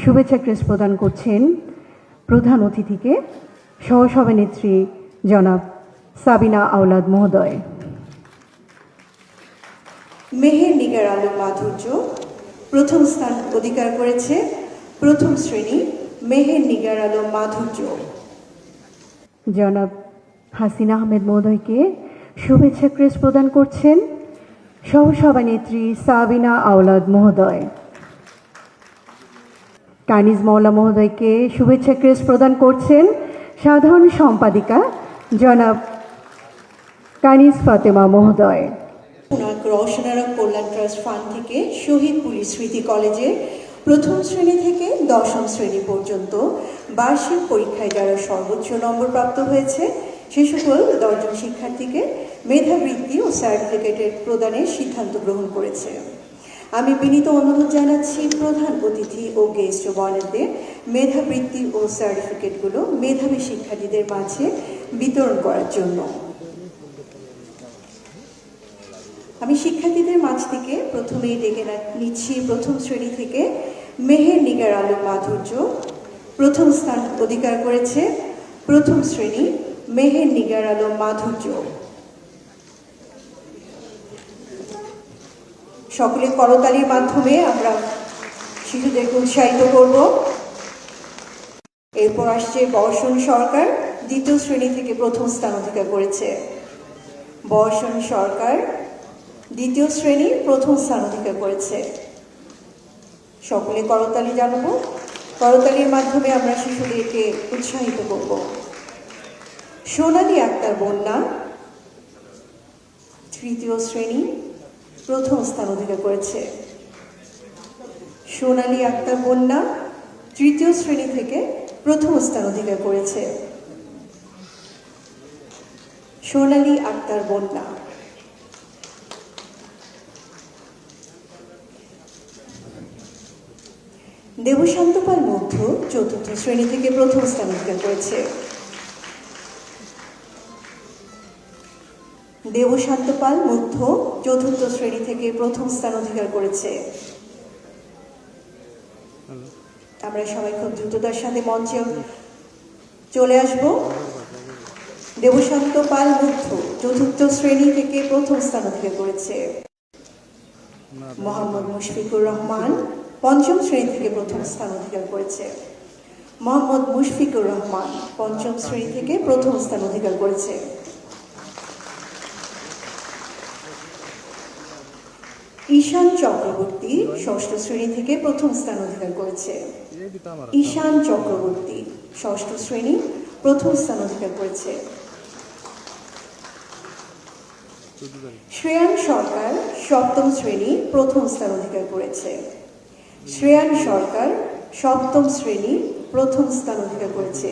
শুভেচ্ছা ক্রেস্ট প্রদান করছেন প্রধান অতিথিকে সহসভানেত্রী জনাব সাবিনা আওলাদ মহোদয়। মেহের নিগার আলো মাধুর্য প্রথম স্থান অধিকার করেছে প্রথম শ্রেণী মেহের নিগার আলো মাধুর্য। জনাব হাসিনা আহমেদ মহোদয়কে শুভেচ্ছা ক্রেস্ট প্রদান করছেন সহসভানেত্রী সাবিনা আওলাদ মহোদয়। কানিজ মওলা মহোদয়কে শুভেচ্ছা ক্রেস্ট প্রদান করছেন সাধারণ সম্পাদিকা জনাব কানিজ ফাতেমা মহোদয়। রওশনারা কল্যাণ ট্রাস্ট ফান্ড থেকে শহীদ পুলিশ স্মৃতি কলেজে প্রথম শ্রেণী থেকে দশম শ্রেণী পর্যন্ত বার্ষিক পরীক্ষায় যারা সর্বোচ্চ নম্বর প্রাপ্ত হয়েছে সে সকল 10 জন শিক্ষার্থীকে মেধাবৃত্তি ও সার্টিফিকেটের প্রদানের সিদ্ধান্ত গ্রহণ করেছে। আমি বিনীত অনুরোধ জানাচ্ছি প্রধান অতিথি ও গেস্ট বয়নারদের মেধাবৃত্তি ও সার্টিফিকেটগুলো মেধাবী শিক্ষার্থীদের মাঝে বিতরণ করার জন্য। আমি শিক্ষার্থীদের মাঝ থেকে প্রথমেই ডেকে নিচ্ছি প্রথম শ্রেণী থেকে মেহের নিগার আলো মাধুর্য প্রথম স্থান অধিকার করেছে প্রথম শ্রেণী মেহের নিগার আলো মাধুর্য। সকলে করতালির মাধ্যমে আমরা শিশুদেরকে উৎসাহিত করব। এরপর আসছে বর্ষণ সরকার দ্বিতীয় শ্রেণী থেকে প্রথম স্থান অধিকার করেছে। বর্ষণ সরকার দ্বিতীয় শ্রেণী প্রথম স্থান অধিকার করেছে। সকলে করতালি জানাবো। করতালির মাধ্যমে আমরা শিশুদেরকে উৎসাহিত করব। সোনালী আক্তার বন্যা তৃতীয় শ্রেণী প্রথম স্থান অধিকার করেছে। সোনালী আক্তার বন্যা তৃতীয় শ্রেণী থেকে প্রথম স্থান অধিকার করেছে। সোনালী আক্তার বন্যা। দেবশান্ত পাল মধ্য চতুর্থ শ্রেণী থেকে প্রথম স্থান অধিকার করেছে। দেবশান্ত পাল মধ্য চতুর্থ শ্রেণী থেকে প্রথম স্থান অধিকার করেছে। আমরা সবাই খুব দ্রুততার সাথে মঞ্চে চলে আসব। দেবশান্ত পাল মধ্য চতুর্থ শ্রেণী থেকে প্রথম স্থান অধিকার করেছে। মোহাম্মদ মুশফিকুর রহমান পঞ্চম শ্রেণী থেকে প্রথম স্থান অধিকার করেছে। মোহাম্মদ মুশফিকুর রহমান পঞ্চম শ্রেণী থেকে প্রথম স্থান অধিকার করেছে। ঈশান চক্রবর্তী ষষ্ঠ শ্রেণী থেকে প্রথম স্থান অধিকার করেছে। ঈশান চক্রবর্তী ষষ্ঠ শ্রেণী প্রথম স্থান অধিকার করেছে। শ্রেয়ান সরকার সপ্তম শ্রেণী প্রথম স্থান অধিকার করেছে। শ্রেয়ান সরকার সপ্তম শ্রেণী প্রথম স্থান অধিকার করেছে।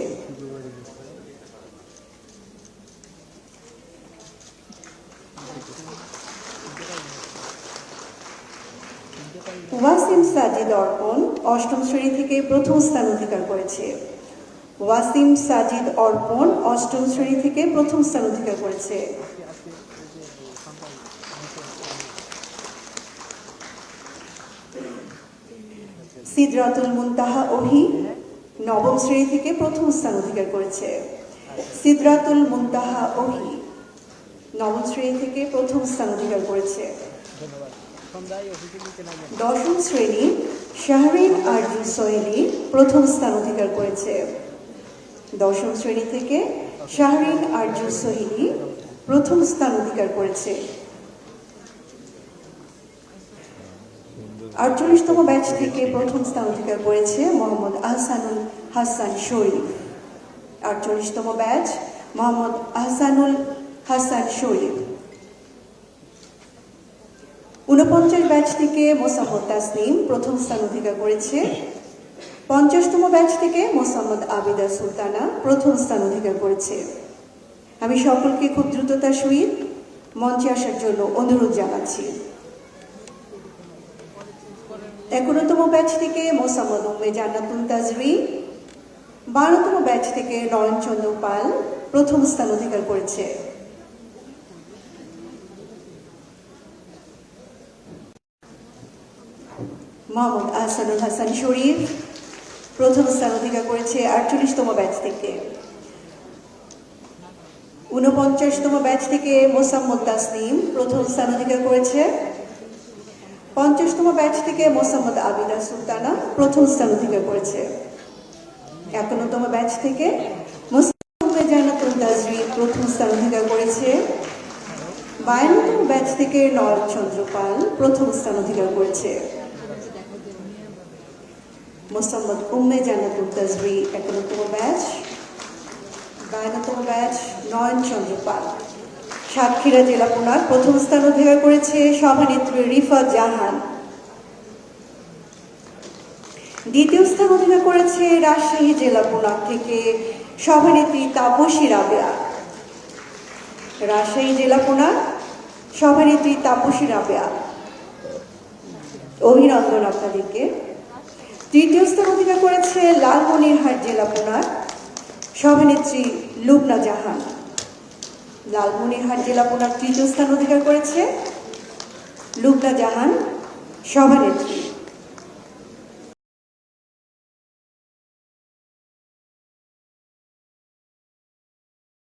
ওয়াসিম সাজিদ অর্পণ অষ্টম শ্রেণী থেকে প্রথম স্থান অধিকার করেছে। ওয়াসিম সাজিদ অর্পণ অষ্টম শ্রেণী থেকে প্রথম স্থান অধিকার করেছে। সিদরাতুল মুনতাহা ওহি নবম শ্রেণী থেকে প্রথম স্থান অধিকার করেছে। সিদরাতুল মুনতাহা ওহি নবম শ্রেণী থেকে প্রথম স্থান অধিকার করেছে। দশম শ্রেণী শাহরিন আরজু সোহেলি প্রথম স্থান অধিকার করেছে। দশম শ্রেণী থেকে শাহরিন আরজু সোহেলি প্রথম স্থান অধিকার করেছে। 48তম ব্যাচ থেকে প্রথম স্থান অধিকার করেছে মোহাম্মদ আহসানুল হাসান শরীফ। 48তম ব্যাচ মোহাম্মদ আহসানুল হাসান শরীফ। 49 ব্যাচ থেকে মোসাম্মদ তাসনিম প্রথম স্থান অধিকার করেছে। 50তম ব্যাচ থেকে মোসাম্মদ আবিদা সুলতানা প্রথম স্থান অধিকার করেছে। আমি সকলকে খুব দ্রুততার সহিত মঞ্চে আসার জন্য অনুরোধ জানাচ্ছি। 11তম ব্যাচ থেকে মোসাম্মদ উম্মে জান্নাতুল তাজরি, 12তম ব্যাচ থেকে নয়নচন্দ্র পাল প্রথম স্থান অধিকার করেছে। মোহাম্মদ আহসানুল হাসান শরীফ প্রথম স্থান অধিকার করেছে 48তম ব্যাচ থেকে। 49তম ব্যাচ থেকে মোসাম্মদ তাসনিম প্রথম স্থান অধিকার করেছে। 50তম ব্যাচ থেকে মোসাম্মদ আবিদা সুলতানা প্রথম স্থান অধিকার করেছে। 51তম ব্যাচ থেকে মোসাম্মদ জান্নাতুল তাজরিন প্রথম স্থান অধিকার করেছে। 52তম ব্যাচ থেকে নয়ন চন্দ্র পাল প্রথম স্থান অধিকার করেছে। মোসাম্মদ উম্মে জান্নাতুল তাজরি 51তম ব্যাচ। 52তম ব্যাচ নয়ন চন্দ্র পাল। সাতক্ষীরা জেলা পুনার প্রথম স্থান অধিকার করেছে সভানেত্রী রিফাত জাহান। দ্বিতীয় স্থান অধিকার করেছে রাজশাহী জেলা পুনার থেকে সভানেত্রী তাপসী রাবেয়া। রাজশাহী জেলা পুনার সভানেত্রী তাপসী রাবেয়া, অভিনন্দন আপনাদেরকে। তৃতীয় স্থান অধিকার করেছে লালমনিরহাট জেলা পুনার সভানেত্রী লুবনা জাহান। লালমনিরহাট জেলা পুনার তৃতীয় স্থান অধিকার করেছে লুবনা জাহান সভানেত্রী।